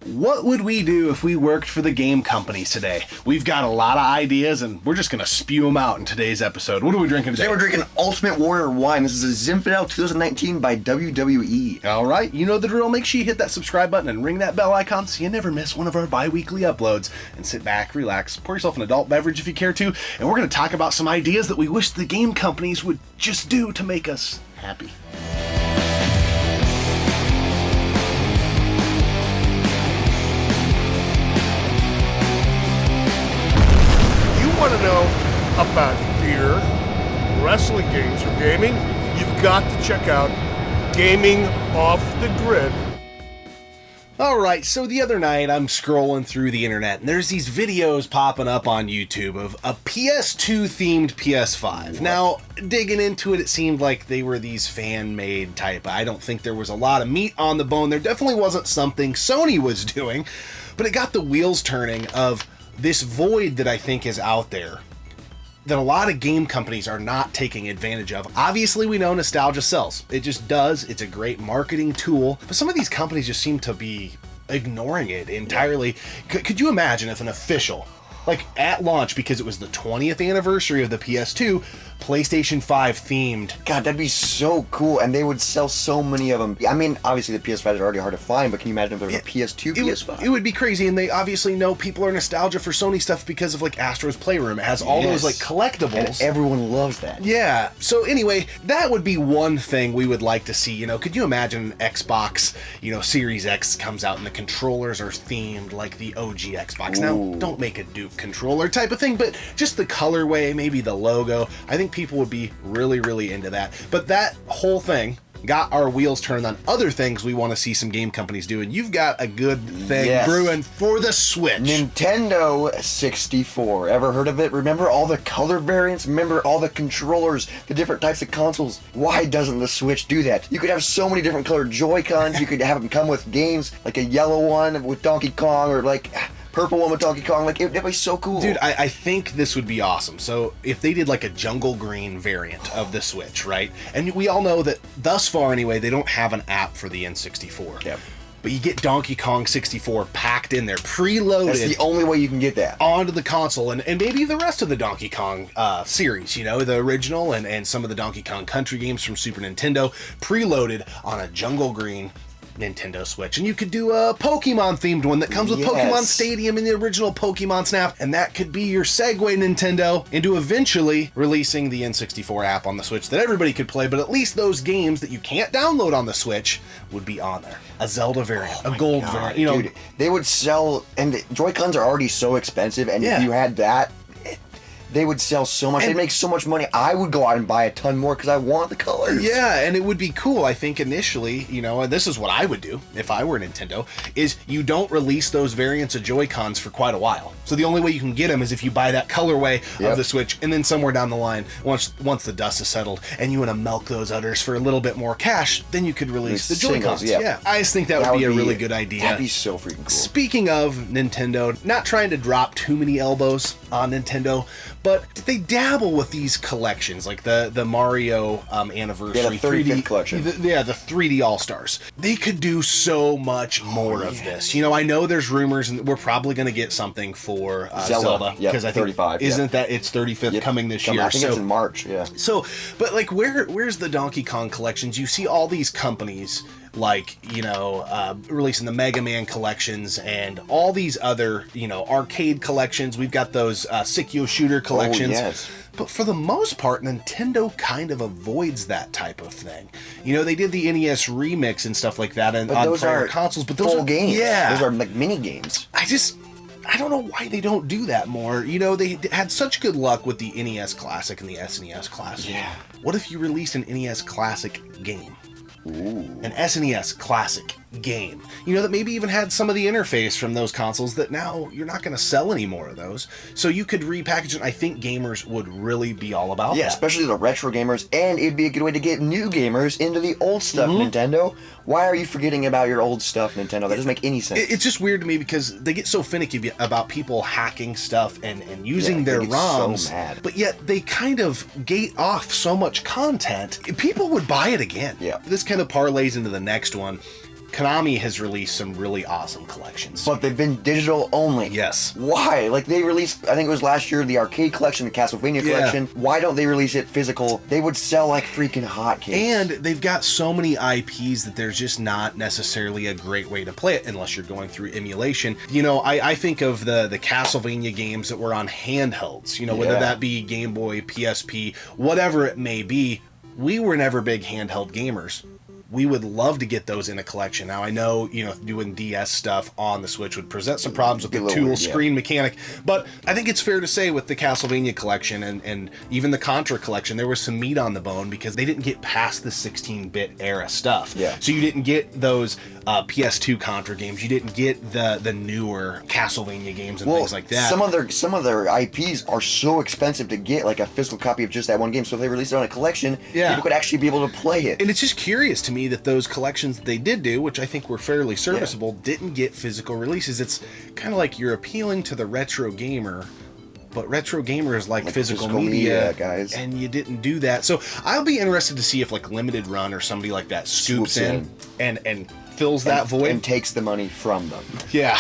What would we do if we worked for the game companies today? We've got a lot of ideas, and we're just going to spew them out in today's episode. What are we drinking today? Today we're drinking Ultimate Warrior wine. This is a Zinfandel 2019 by WWE. All right, you know the drill. Make sure you hit that subscribe button and ring that bell icon so you never miss one of our bi-weekly uploads. And sit back, relax, pour yourself an adult beverage if you care to, and we're going to talk about some ideas that we wish the game companies would just do to make us happy. Want to know about beer, wrestling games, or gaming? You've got to check out Gaming Off the Grid. Alright, so the other night I'm scrolling through the internet and there's these videos popping up on YouTube of a PS2 themed PS5. Now, digging into it, it seemed like they were these fan-made type. I don't think there was a lot of meat on the bone. There definitely wasn't something Sony was doing, but it got the wheels turning of this void that I think is out there that a lot of game companies are not taking advantage of. Obviously, we know nostalgia sells. It just does. It's a great marketing tool. But some of these companies just seem to be ignoring it entirely. Could you imagine if an official, like at launch, because it was the 20th anniversary of the PS2, PlayStation 5 themed. God, that'd be so cool, and they would sell so many of them. I mean, obviously the PS5 is already hard to find, but can you imagine if there was a PS2 PS5? It would be crazy, and they obviously know people are nostalgia for Sony stuff because of like Astro's Playroom. It has all those like collectibles. And everyone loves that. Yeah, so anyway, that would be one thing we would like to see. You know, could you imagine Xbox, Series X comes out and the controllers are themed like the OG Xbox? Ooh. Now, don't make a Duke controller type of thing, but just the colorway, maybe the logo. I think people would be really, really into that. But that whole thing got our wheels turned on other things we want to see some game companies do, and you've got a good thing brewing for the Switch. Nintendo 64. Ever heard of it? Remember all the color variants? Remember all the controllers, the different types of consoles? Why doesn't the Switch do that? You could have so many different colored Joy-Cons. You could have them come with games, like a yellow one with Donkey Kong, or like purple one with Donkey Kong. Like, it'd be so cool. Dude, I think this would be awesome. So if they did like a jungle green variant of the Switch, right? And we all know that thus far anyway, they don't have an app for the N64. Yep. But you get Donkey Kong 64 packed in there, preloaded. That's the only way you can get that. Onto the console, and maybe the rest of the Donkey Kong series, the original and some of the Donkey Kong Country games from Super Nintendo, preloaded on a jungle green Nintendo Switch. And you could do a Pokemon themed one that comes with Pokemon Stadium and the original Pokemon Snap, and that could be your segue, Nintendo, into eventually releasing the N64 app on the Switch that everybody could play, but at least those games that you can't download on the Switch would be on there. A Zelda variant, a gold variant, Dude, they would sell, and the Joy-Cons are already so expensive, and if you had that, they would sell so much. They'd make so much money. I would go out and buy a ton more because I want the colors. Yeah, and it would be cool. I think initially, and this is what I would do if I were Nintendo, is you don't release those variants of Joy-Cons for quite a while. So the only way you can get them is if you buy that colorway of the Switch, and then somewhere down the line, once the dust is settled, and you want to milk those others for a little bit more cash, then you could release the Joy-Cons. Yeah, I just think that would be a really good idea. That'd be so freaking cool. Speaking of Nintendo, not trying to drop too many elbows on Nintendo, but they dabble with these collections, like the Mario anniversary, the 35th collection. the 3D All-Stars. They could do so much more of this. I know there's rumors, and we're probably going to get something for Zelda, because I think 35, isn't that its 35th coming this year? I think it's in March. Yeah. So, but like, where's the Donkey Kong collections? You see all these companies like, releasing the Mega Man collections and all these other, arcade collections. We've got those Sikyo shooter collections. Oh, yes. But for the most part, Nintendo kind of avoids that type of thing. They did the NES remix and stuff like that on prior consoles, but those full are games. Yeah. Those are like mini games. I don't know why they don't do that more. They had such good luck with the NES Classic and the SNES Classic. Yeah. What if you released an NES Classic game? Ooh. An SNES Classic game. That maybe even had some of the interface from those consoles that now you're not going to sell any more of those. So you could repackage it. I think gamers would really be all about that. Yeah, especially the retro gamers, and it'd be a good way to get new gamers into the old stuff, Nintendo. Why are you forgetting about your old stuff, Nintendo? That doesn't make any sense. It's just weird to me because they get so finicky about people hacking stuff and using their ROMs. So mad. But yet they kind of gate off so much content. People would buy it again. Yeah. This kind of parlays into the next one. Konami has released some really awesome collections. But they've been digital only. Yes. Why? Like, they released, I think it was last year, the arcade collection, the Castlevania collection. Why don't they release it physical? They would sell like freaking hotcakes. And they've got so many IPs that there's just not necessarily a great way to play it unless you're going through emulation. You know, I think of the Castlevania games that were on handhelds, you know, whether that be Game Boy, PSP, whatever it may be. We were never big handheld gamers. We would love to get those in a collection. Now, I know, you know, doing DS stuff on the Switch would present some problems with the dual screen mechanic, but I think it's fair to say with the Castlevania collection and even the Contra collection, there was some meat on the bone because they didn't get past the 16-bit era stuff. Yeah. So you didn't get those PS2 Contra games. You didn't get the newer Castlevania games and things like that. Some of their IPs are so expensive to get, like a physical copy of just that one game. So if they release it on a collection, people could actually be able to play it. And it's just curious to me that those collections that they did do, which I think were fairly serviceable, didn't get physical releases. It's kind of like you're appealing to the retro gamer, but retro gamers like physical media, guys, and you didn't do that. So I'll be interested to see if like Limited Run or somebody like that scoops in and fills that void and takes the money from them. Yeah.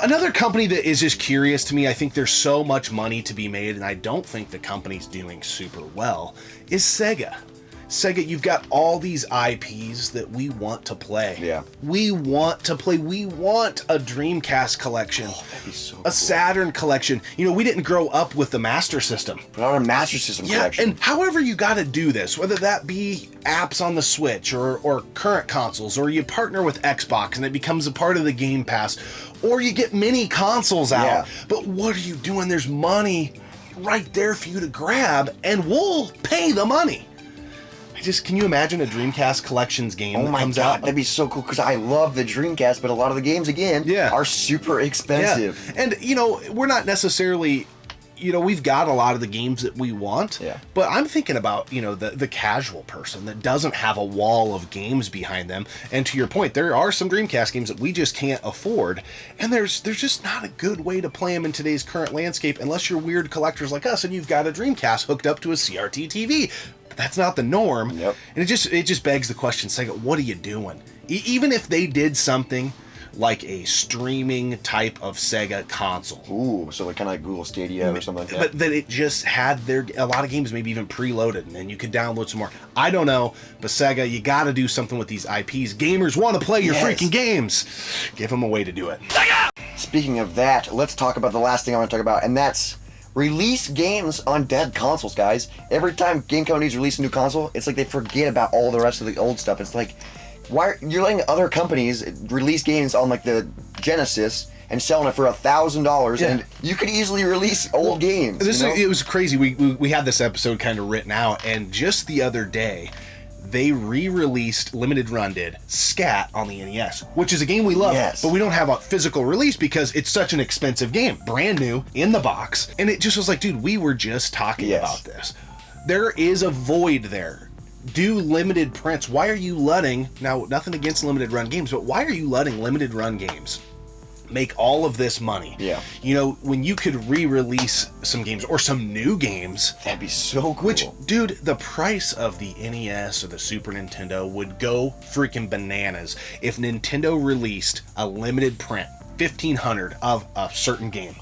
Another company that is just curious to me, I think there's so much money to be made, and I don't think the company's doing super well, is Sega. Sega, you've got all these IPs that we want to play. Yeah. We want to play. We want a Dreamcast collection. Oh, that'd be so cool. A Saturn collection. You know, we didn't grow up with the Master System. But on a Master System collection. And however you got to do this, whether that be apps on the Switch or current consoles, or you partner with Xbox and it becomes a part of the Game Pass, or you get mini consoles out. Yeah. But what are you doing? There's money right there for you to grab, and we'll pay the money. Can you imagine a Dreamcast Collections game that comes out? That'd be so cool, because I love the Dreamcast, but a lot of the games, again, are super expensive. Yeah. And, you know, we're not necessarily, you know, we've got a lot of the games that we want, but I'm thinking about, you know, the casual person that doesn't have a wall of games behind them. And to your point, there are some Dreamcast games that we just can't afford, and there's just not a good way to play them in today's current landscape unless you're weird collectors like us and you've got a Dreamcast hooked up to a CRT TV. That's not the norm. Yep. And it just begs the question, Sega, what are you doing? Even if they did something like a streaming type of Sega console. Ooh, so like kind of like Google Stadia or something like that. But that it just had a lot of games maybe even preloaded, and then you could download some more. I don't know, but Sega, you got to do something with these IPs. Gamers want to play your freaking games. Give them a way to do it. Sega! Speaking of that, let's talk about the last thing I want to talk about, and that's release games on dead consoles, guys. Every time game companies release a new console, it's like they forget about all the rest of the old stuff. It's like, why you're letting other companies release games on like the Genesis and selling it for $1,000, and you could easily release old games. It was crazy. We had this episode kind of written out, and just the other day, they re-released, Limited Run did, Scat on the NES, which is a game we love, but we don't have a physical release because it's such an expensive game. Brand new, in the box. And it just was like, dude, we were just talking about this. There is a void there. Do limited prints. Why are you letting, now nothing against Limited Run games, but why are you letting Limited Run games make all of this money? You know, when you could re-release some games or some new games, that'd be so cool. Which, dude, the price of the NES or the Super Nintendo would go freaking bananas if Nintendo released a limited print, 1,500 of a certain game.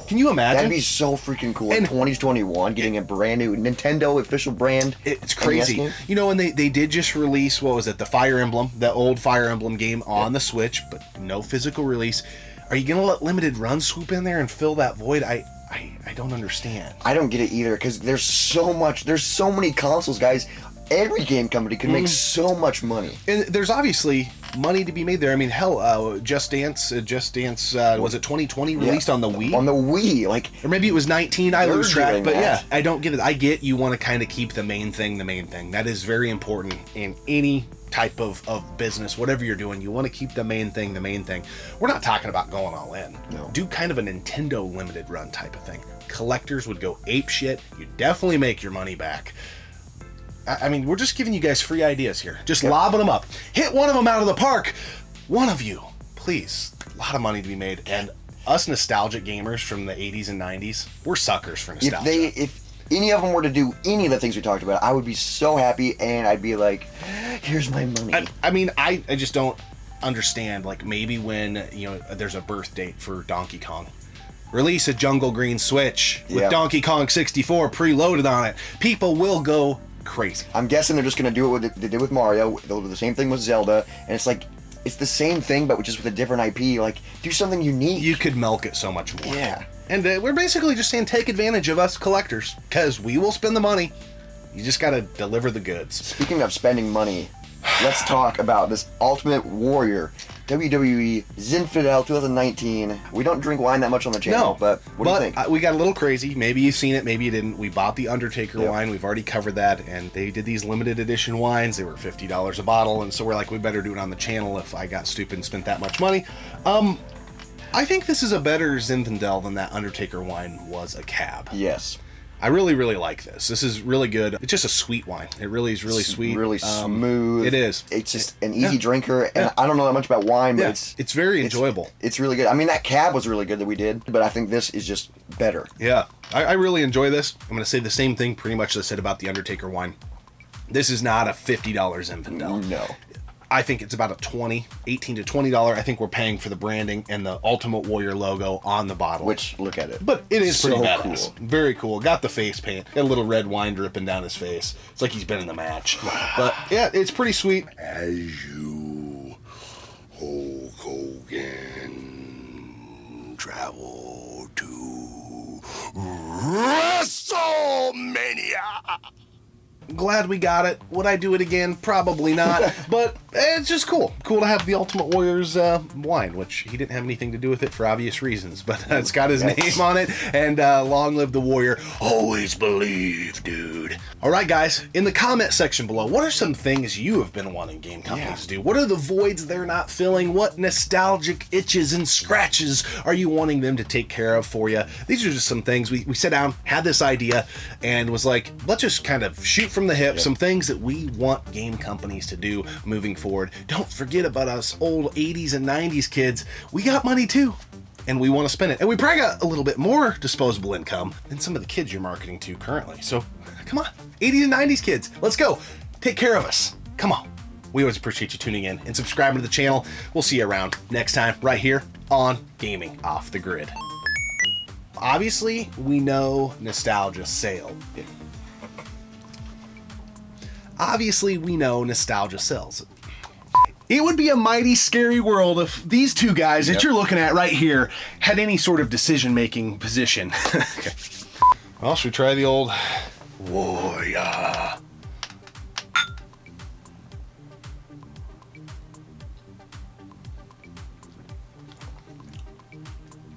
Can you imagine? That'd be so freaking cool. In 2021, getting a brand new Nintendo official brand. It's crazy. You know, and they did just release, what was it, the Fire Emblem, the old Fire Emblem game on the Switch, but no physical release. Are you going to let Limited Run swoop in there and fill that void? I don't understand. I don't get it either, because there's so many consoles, guys. Every game company could make so much money. And there's obviously money to be made there. I mean, hell, Just Dance, was it 2020 released on the Wii? On the Wii, like... Or maybe it was 19, I lose track. But yeah, I don't get it. I get you want to kind of keep the main thing the main thing. That is very important in any type of business, whatever you're doing. You want to keep the main thing the main thing. We're not talking about going all in. No. Do kind of a Nintendo Limited Run type of thing. Collectors would go ape shit. You definitely make your money back. I mean, we're just giving you guys free ideas here. Just lobbing them up. Hit one of them out of the park. One of you, please. A lot of money to be made. And us nostalgic gamers from the 80s and 90s, we're suckers for nostalgia. If any of them were to do any of the things we talked about, I would be so happy, and I'd be like, here's my money. I mean, I just don't... understand, like, maybe when, you know, there's a birth date for Donkey Kong. Release a Jungle Green Switch with Donkey Kong 64 preloaded on it. People will go crazy. I'm guessing they're just going to do what they did with Mario. They'll do the same thing with Zelda. And it's like, it's the same thing, but just with a different IP. Like, do something unique. You could milk it so much more. Yeah. And we're basically just saying take advantage of us collectors, because we will spend the money. You just got to deliver the goods. Speaking of spending money, let's talk about this Ultimate Warrior WWE Zinfandel 2019. We don't drink wine that much on the channel, but what do you think? We got a little crazy. Maybe you've seen it, maybe you didn't. We bought the Undertaker wine. We've already covered that, and they did these limited edition wines. They were $50 a bottle, and so we're like, we better do it on the channel if I got stupid and spent that much money. I think this is a better Zinfandel than that Undertaker wine was a cab. Yes. I really, really like this. This is really good. It's just a sweet wine. It really is really sweet. Really smooth. It is. It's just an easy drinker, and I don't know that much about wine, but it's very enjoyable. It's really good. I mean, that cab was really good that we did, but I think this is just better. Yeah. I really enjoy this. I'm going to say the same thing pretty much as I said about the Undertaker wine. This is not a $50 Zinfandel. No. I think it's about a $18 to $20. I think we're paying for the branding and the Ultimate Warrior logo on the bottle. Which, look at it. But it is pretty badass. Cool. Very cool. Got the face paint. Got a little red wine dripping down his face. It's like he's been in the match. But yeah, it's pretty sweet. As you, Hulk Hogan, travel to WrestleMania. Glad we got it. Would I do it again? Probably not. But it's just cool. Cool to have the Ultimate Warrior's wine, which he didn't have anything to do with it for obvious reasons. But it's got his name on it. And long live the Warrior. Always believe, dude. All right, guys. In the comment section below, what are some things you have been wanting game companies to do? What are the voids they're not filling? What nostalgic itches and scratches are you wanting them to take care of for you? These are just some things. We sat down, had this idea, and was like, let's just kind of shoot from the hip some things that we want game companies to do moving forward. Don't forget about us old 80s and 90s kids. We got money too, and we want to spend it. And we probably got a little bit more disposable income than some of the kids you're marketing to currently. So come on, 80s and 90s kids, let's go. Take care of us. Come on. We always appreciate you tuning in and subscribing to the channel. We'll see you around next time right here on Gaming Off the Grid. Obviously, we know nostalgia sale. Obviously, we know nostalgia sells. It would be a mighty scary world if these two guys that you're looking at right here had any sort of decision-making position. Okay. Well, should we try the old warrior?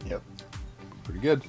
Yep. Pretty good.